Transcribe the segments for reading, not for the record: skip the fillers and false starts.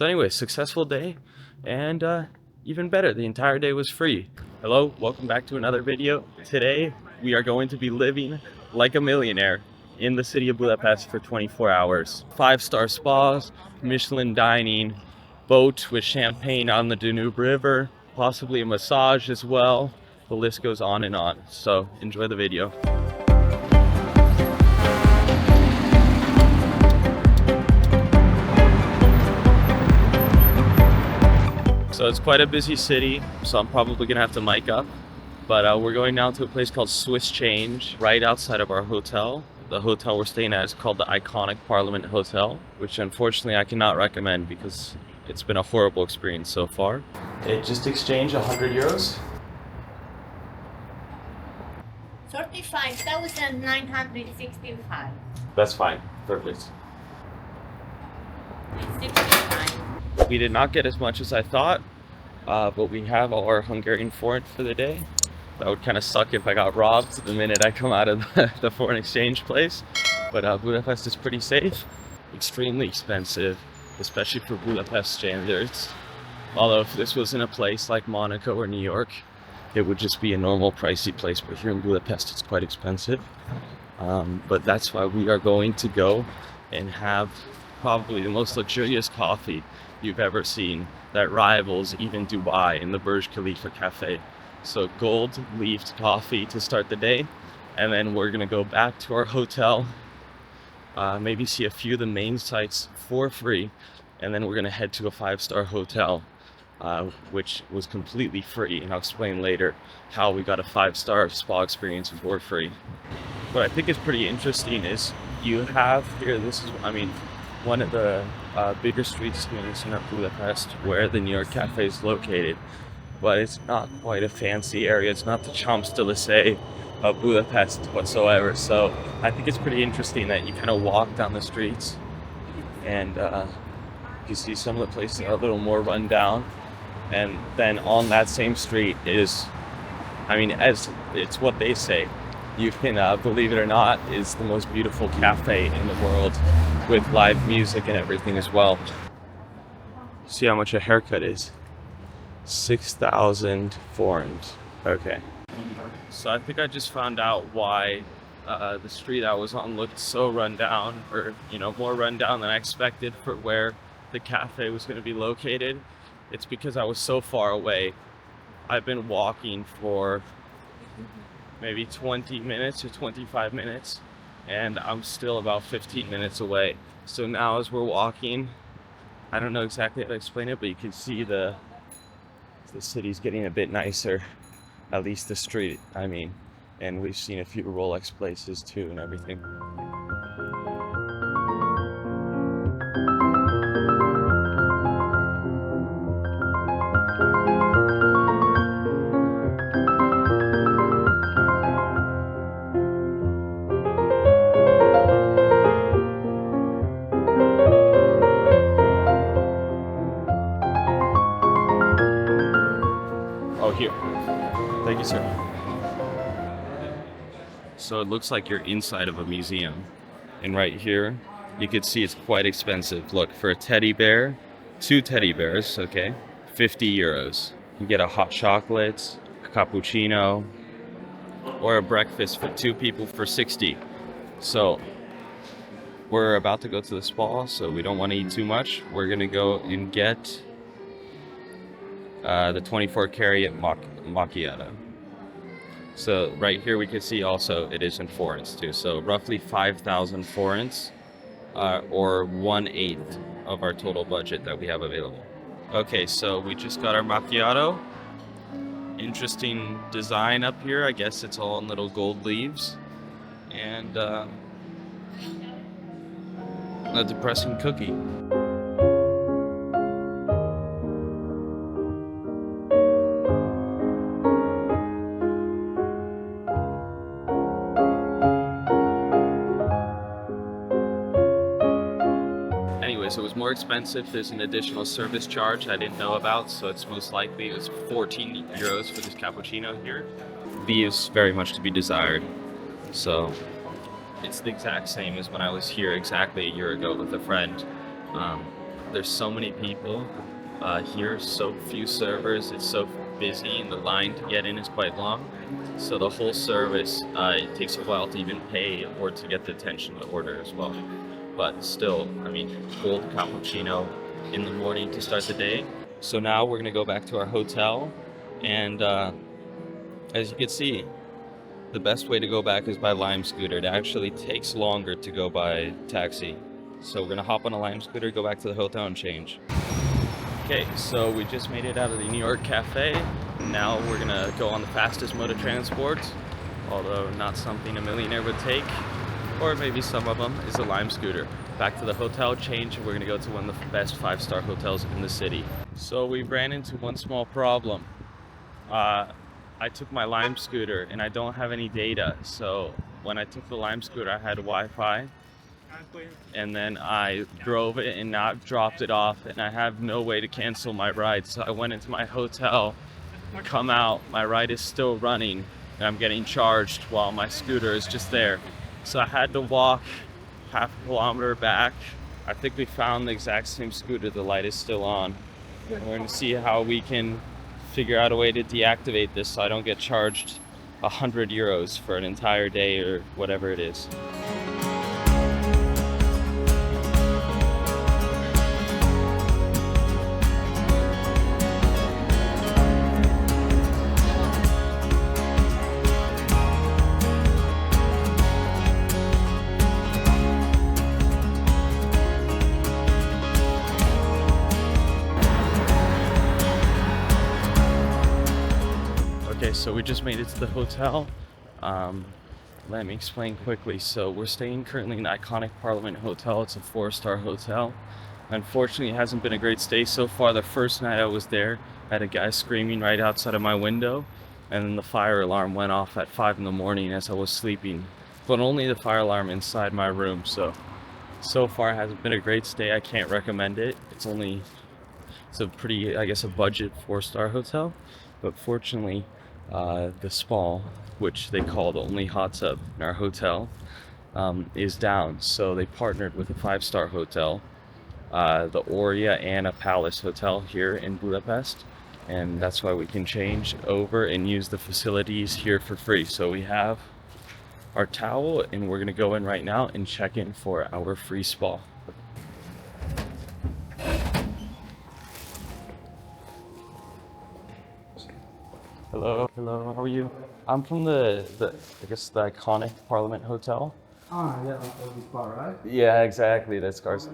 So anyway, successful day, and even better, the entire day was free. Hello, welcome back to another video. Today, we are going to be living like a millionaire in the city of Budapest for 24 hours. 5-star spas, Michelin dining, boat with champagne on the Danube River, possibly a massage as well. The list goes on and on. So enjoy the video. So it's quite a busy city, so I'm probably gonna have to mic up. But we're going now to a place called Swiss Change, right outside of our hotel. The hotel we're staying at is called the iconic Parliament Hotel, which unfortunately I cannot recommend because it's been a horrible experience so far. It just exchanged 100 euros. 35,965. That's fine, perfect. 65. We did not get as much as I thought, but we have our Hungarian forint for the day. That would kind of suck if I got robbed the minute I come out of the foreign exchange place. But Budapest is pretty safe. Extremely expensive, especially for Budapest standards. Although if this was in a place like Monaco or New York, it would just be a normal pricey place. But here in Budapest, it's quite expensive. But that's why we are going to go and have probably the most luxurious coffee you've ever seen that rivals even Dubai in the Burj Khalifa Cafe. So gold leafed coffee to start the day, and then we're gonna go back to our hotel, maybe see a few of the main sites for free, and then we're gonna head to a 5-star hotel, which was completely free, and I'll explain later how we got a 5-star spa experience for free. What I think is pretty interesting is you have here, this is, one of the bigger streets in center Budapest where the York Café is located, but it's not quite a fancy area. It's not the Champs-Élysées of Budapest whatsoever. So I think it's pretty interesting that you kind of walk down the streets and you see some of the places are a little more run down, and then on that same street is, as it's what they say, you can believe it or not, is the most beautiful cafe in the world with live music and everything as well. See how much a haircut is. 6,000 forints. Okay. So I think I just found out why the street I was on looked so run down, or more run down than I expected for where the cafe was going to be located. It's because I was so far away. I've been walking for maybe 20 minutes or 25 minutes, and I'm still about 15 minutes away. So now as we're walking, I don't know exactly how to explain it, but you can see the city's getting a bit nicer, at least the street, and we've seen a few Rolex places too and everything. Oh, here. Thank you, sir. So it looks like you're inside of a museum. And right here, you can see it's quite expensive. Look, for a teddy bear, 2 teddy bears, okay, 50 euros. You get a hot chocolate, a cappuccino, or a breakfast for 2 people for 60. So we're about to go to the spa, so we don't want to eat too much. We're gonna go and get the 24 karat macchiato. So right here we can see also it is in forints too. So roughly 5,000 forints, or 1/8 of our total budget that we have available. Okay, so we just got our macchiato. Interesting design up here. I guess it's all in little gold leaves. And a depressing cookie. So it was more expensive. There's an additional service charge I didn't know about, so it's most likely it was 14 euros for this cappuccino here. The is very much to be desired. So it's the exact same as when I was here exactly a year ago with a friend. There's so many people here, so few servers, it's so busy, and the line to get in is quite long. So the whole service, it takes a while to even pay or to get the attention to order as well. But still, I mean, cold cappuccino in the morning to start the day. So now we're gonna go back to our hotel, and as you can see, the best way to go back is by Lime scooter. It actually takes longer to go by taxi. So we're gonna hop on a Lime scooter, go back to the hotel and change. Okay, so we just made it out of the York Café. Now we're gonna go on the fastest mode of transport, although not something a millionaire would take, or maybe some of them, is a Lime scooter. Back to the hotel, change, and we're gonna go to one of the best 5-star hotels in the city. So we ran into one small problem. I took my Lime scooter and I don't have any data. So when I took the Lime scooter, I had Wi-Fi, and then I drove it and not dropped it off, and I have no way to cancel my ride. So I went into my hotel, come out, my ride is still running, and I'm getting charged while my scooter is just there. So I had to walk half a kilometer back. I think we found the exact same scooter, the light is still on. And we're gonna see how we can figure out a way to deactivate this so I don't get charged 100 euros for an entire day or whatever it is. Okay, so we just made it to the hotel. Let me explain quickly. So we're staying currently in the iconic Parliament Hotel. It's a 4-star hotel. Unfortunately, it hasn't been a great stay so far. The first night I was there, I had a guy screaming right outside of my window, and then the fire alarm went off at 5 in the morning as I was sleeping. But only the fire alarm inside my room. So far it hasn't been a great stay. I can't recommend it. It's a pretty, I guess, a budget 4-star hotel. But fortunately, the spa, which they call the only hot tub in our hotel, is down. So they partnered with a 5-star hotel, the Oria Anna Palace Hotel here in Budapest, and that's why we can change over and use the facilities here for free. So we have our towel, and we're gonna go in right now and check in for our free spa. Hello, how are you? I'm from the I guess the iconic Parliament Hotel. Ah, yeah, that'll be far, right? Yeah, exactly, that's cars.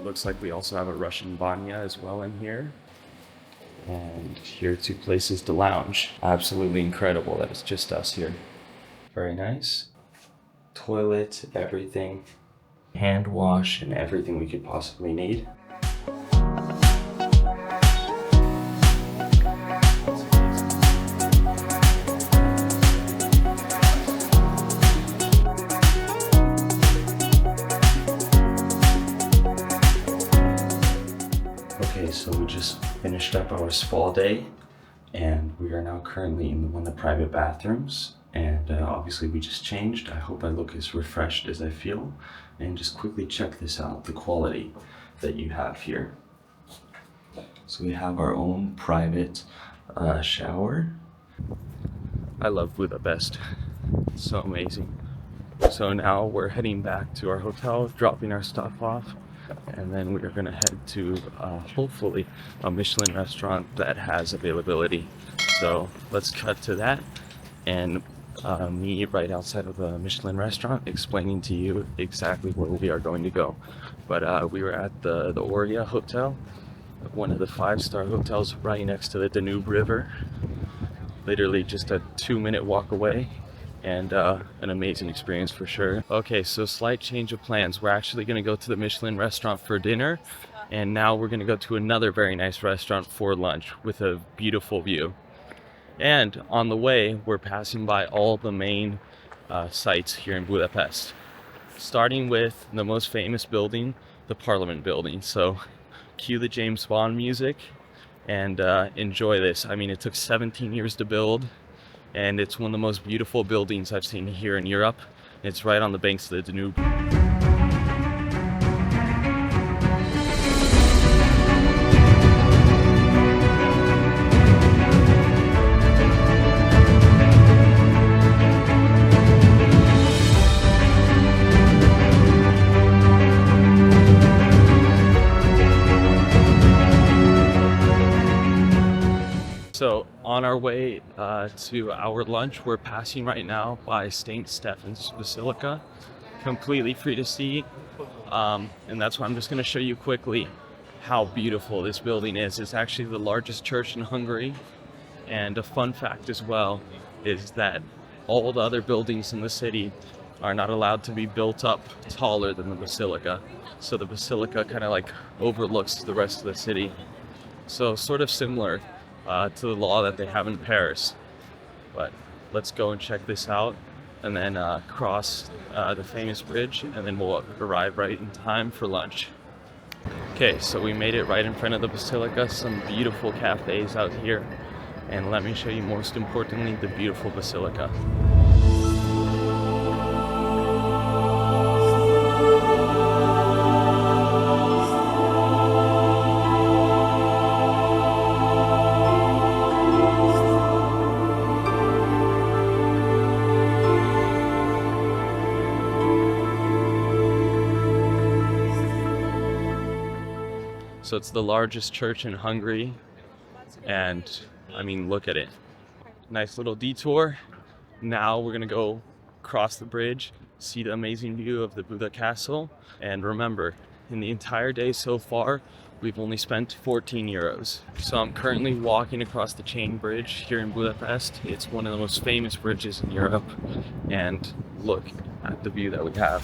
Looks like we also have a Russian banya as well in here. And here are 2 places to lounge. Absolutely incredible that it's just us here. Very nice. Toilet, everything, hand wash, and everything we could possibly need. Okay, so we just finished up our spa day, and we are now currently in one of the private bathrooms. And obviously we just changed. I hope I look as refreshed as I feel. And just quickly check this out, the quality that you have here. So we have our own private shower. I love Budapest, it's so amazing. So now we're heading back to our hotel, dropping our stuff off, and then we are gonna head to hopefully a Michelin restaurant that has availability. So let's cut to that, and me right outside of the Michelin restaurant explaining to you exactly where we are going to go. But we were at the Oria Hotel, one of the 5-star hotels right next to the Danube River, literally just a 2-minute walk away, and an amazing experience for sure. Okay, so slight change of plans. We're actually going to go to the Michelin restaurant for dinner, and now we're going to go to another very nice restaurant for lunch with a beautiful view. And on the way, we're passing by all the main sites here in Budapest, starting with the most famous building, the Parliament building. So cue the James Bond music and enjoy this. I mean, it took 17 years to build. and it's one of the most beautiful buildings I've seen here in Europe. It's right on the banks of the Danube. So on our way to our lunch, we're passing right now by St. Stephen's Basilica, completely free to see. And that's why I'm just going to show you quickly how beautiful this building is. It's actually the largest church in Hungary. And a fun fact as well is that all the other buildings in the city are not allowed to be built up taller than the basilica. So the basilica kind of like overlooks the rest of the city. So sort of similar to the law that they have in Paris. But let's go and check this out and then cross the famous bridge, and then we'll arrive right in time for lunch. Okay, so we made it right in front of the basilica. Some beautiful cafes out here, and let me show you most importantly the beautiful basilica. So it's the largest church in Hungary, and I mean, look at it. Nice little detour. Now we're gonna go cross the bridge, see the amazing view of the Buda Castle, and remember, in the entire day so far, we've only spent 14 euros. So I'm currently walking across the chain bridge here in Budapest. It's one of the most famous bridges in Europe, and look at the view that we have.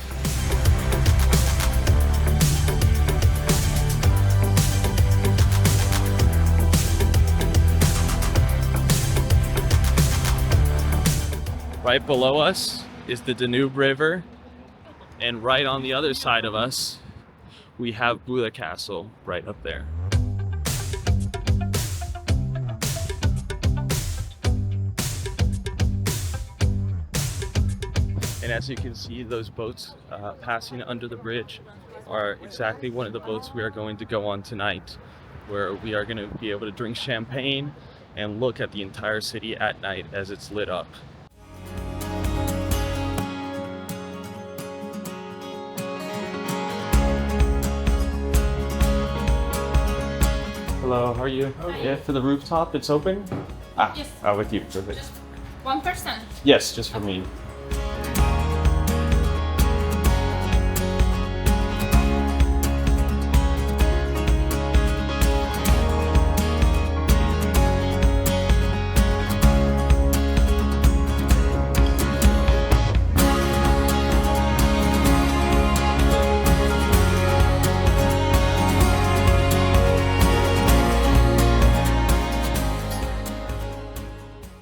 Right below us is the Danube River, and right on the other side of us, we have Buda Castle right up there. And as you can see, those boats passing under the bridge are exactly one of the boats we are going to go on tonight, where we are going to be able to drink champagne and look at the entire city at night as it's lit up. Hello, how are you? Hi. Yeah, for the rooftop, it's open? Yes. With you, perfect. Just 1%. Yes, just for me.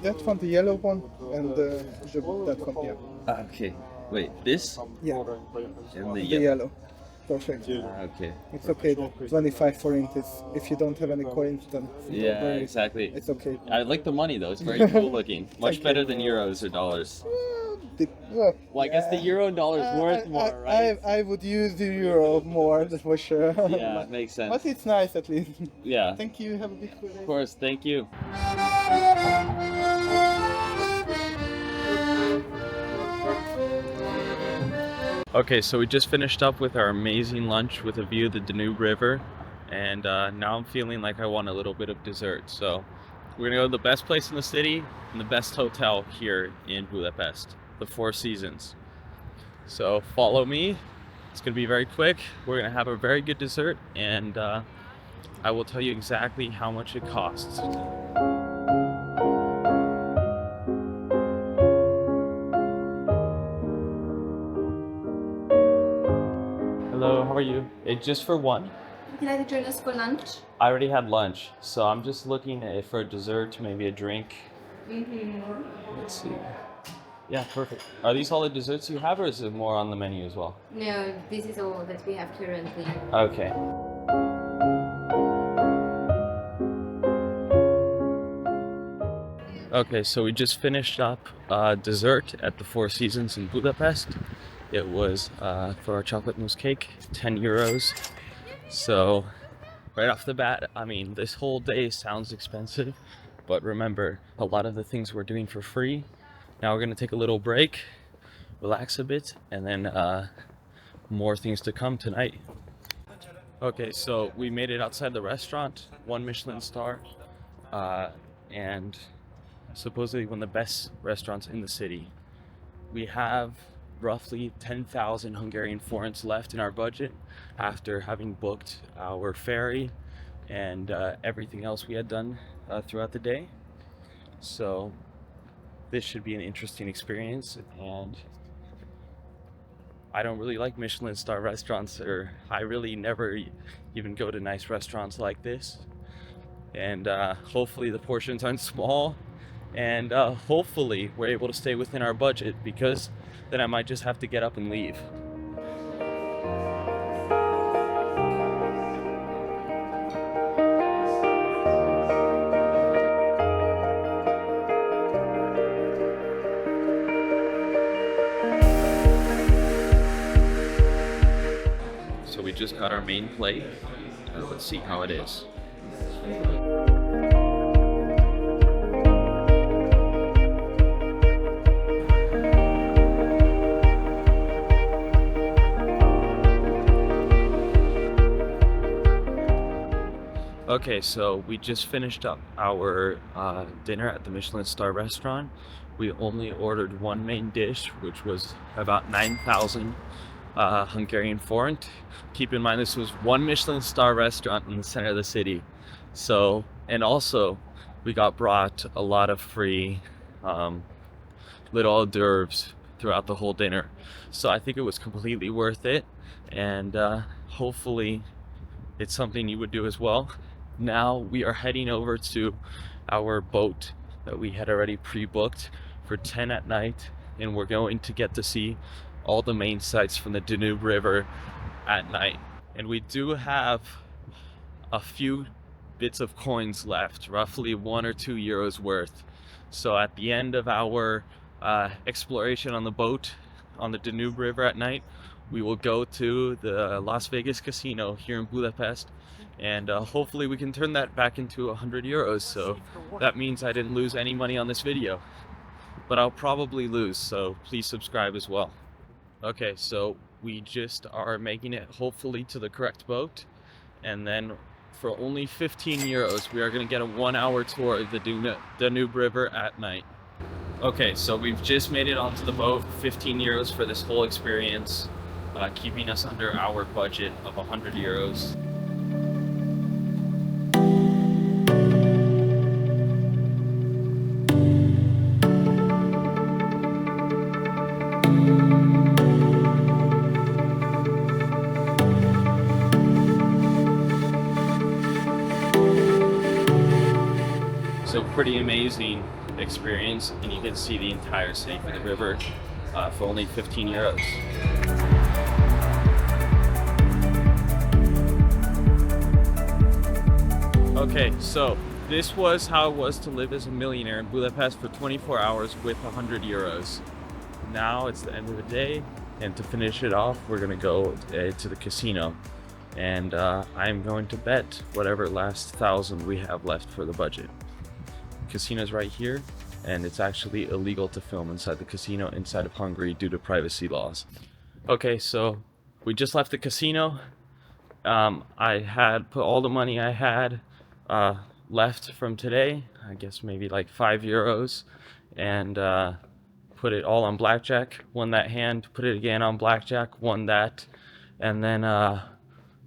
That one, the yellow one, and that one, yeah. Okay, wait, this? Yeah, And the yellow. Perfect. Okay. It's okay, the 25 forint is, if you don't have any coins, then Yeah, very- exactly. it's okay. I like the money though, it's very cool looking. Much Thank better you. than euros or dollars. Well, Well, I guess the euro and dollar is worth more, right? I would use the euro more, that's for sure. Yeah, makes sense. But it's nice at least. Yeah, Thank you, have a beautiful day. of course, thank you. Okay, so we just finished up with our amazing lunch with a view of the Danube River, and now I'm feeling like I want a little bit of dessert. So we're gonna go to the best place in the city and the best hotel here in Budapest, the Four Seasons. So follow me. It's gonna be very quick. We're gonna have a very good dessert, and I will tell you exactly how much it costs. Hello, how are you? It's just for one. Would you like to join us for lunch? I already had lunch, so I'm just looking for a dessert, maybe a drink. Let's see. Yeah, perfect. Are these all the desserts you have, or is there more on the menu as well? No, this is all that we have currently. Okay. Okay, so we just finished up dessert at the Four Seasons in Budapest. It was for our chocolate mousse cake, 10 euros. So right off the bat, I mean, this whole day sounds expensive, but remember, a lot of the things we're doing for free. Now we're gonna take a little break, relax a bit, and then more things to come tonight. Okay, so we made it outside the restaurant, 1 Michelin star, and supposedly one of the best restaurants in the city. We have roughly 10,000 Hungarian forints left in our budget after having booked our ferry and everything else we had done throughout the day. So this should be an interesting experience, and I don't really like Michelin star restaurants, or I really never even go to nice restaurants like this. And hopefully the portions aren't small, and hopefully we're able to stay within our budget, because then I might just have to get up and leave. So we just got our main plate. Let's see how it is. Okay, so we just finished up our dinner at the Michelin star restaurant. We only ordered one main dish, which was about 9,000 Hungarian forint. Keep in mind, this was one Michelin star restaurant in the center of the city. So, and also we got brought a lot of free little hors d'oeuvres throughout the whole dinner. So I think it was completely worth it, and hopefully it's something you would do as well. Now we are heading over to our boat that we had already pre-booked for 10 at night, and we're going to get to see all the main sights from the Danube River at night. And we do have a few bits of coins left, roughly 1 or 2 euros worth. So at the end of our exploration on the boat on the Danube River at night, we will go to the Las Vegas casino here in Budapest, and hopefully we can turn that back into 100 euros. So that means I didn't lose any money on this video, but I'll probably lose, so please subscribe as well. Okay, so we just are making it hopefully to the correct boat, and then for only 15 euros we are going to get a 1-hour tour of the Danube River at night. Okay, so we've just made it onto the boat. 15 euros for this whole experience, keeping us under our budget of 100 euros. So pretty amazing experience, and you can see the entire city from the river for only 15 euros. Okay, so this was how it was to live as a millionaire in Budapest for 24 hours with 100 euros. Now it's the end of the day, and to finish it off, we're gonna go to the casino, and I'm going to bet whatever last 1,000 we have left for the budget. Casino's right here, and it's actually illegal to film inside the casino inside of Hungary due to privacy laws. Okay, so we just left the casino. I had put all the money I had left from today, I guess maybe like 5 euros, and put it all on blackjack. Won that hand, put it again on blackjack, won that, and then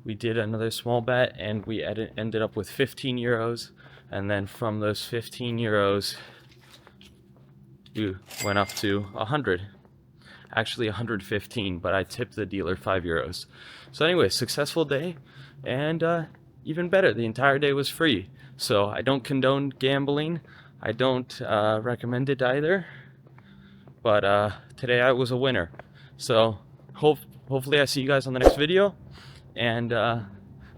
we did another small bet, and we ended up with 15 euros. And then from those 15 euros, we went up to 100. Actually 115, but I tipped the dealer 5 euros. So anyway, successful day, and even better, the entire day was free. So I don't condone gambling. I don't recommend it either. But today I was a winner. So hopefully I see you guys on the next video. And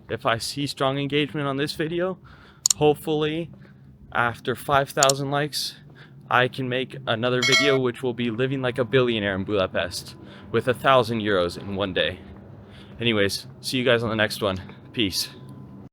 if I see strong engagement on this video, hopefully after 5,000 likes, I can make another video which will be living like a billionaire in Budapest with €1,000 in one day. Anyways, see you guys on the next one. Peace.